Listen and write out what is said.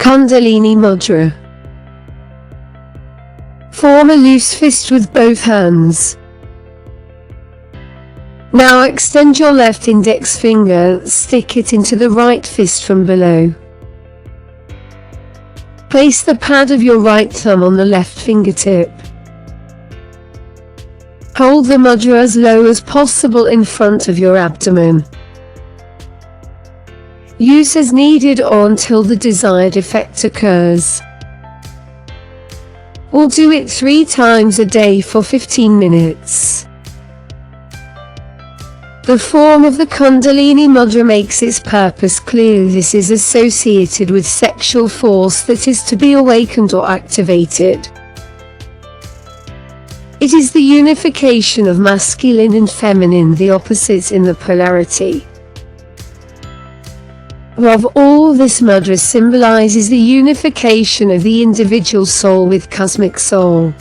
Kundalini Mudra. Form a loose fist with both hands. Now extend your left index finger, stick it into the right fist from below. Place the pad of your right thumb on the left fingertip. Hold the mudra as low as possible in front of your abdomen. Use as needed or until the desired effect occurs. We'll do it 3 times a day for 15 minutes. The form of the Kundalini Mudra makes its purpose clear. This is associated with sexual force that is to be awakened or activated. It is the unification of masculine and feminine, the opposites in the polarity. Above all, this mudra symbolizes the unification of the individual soul with cosmic soul.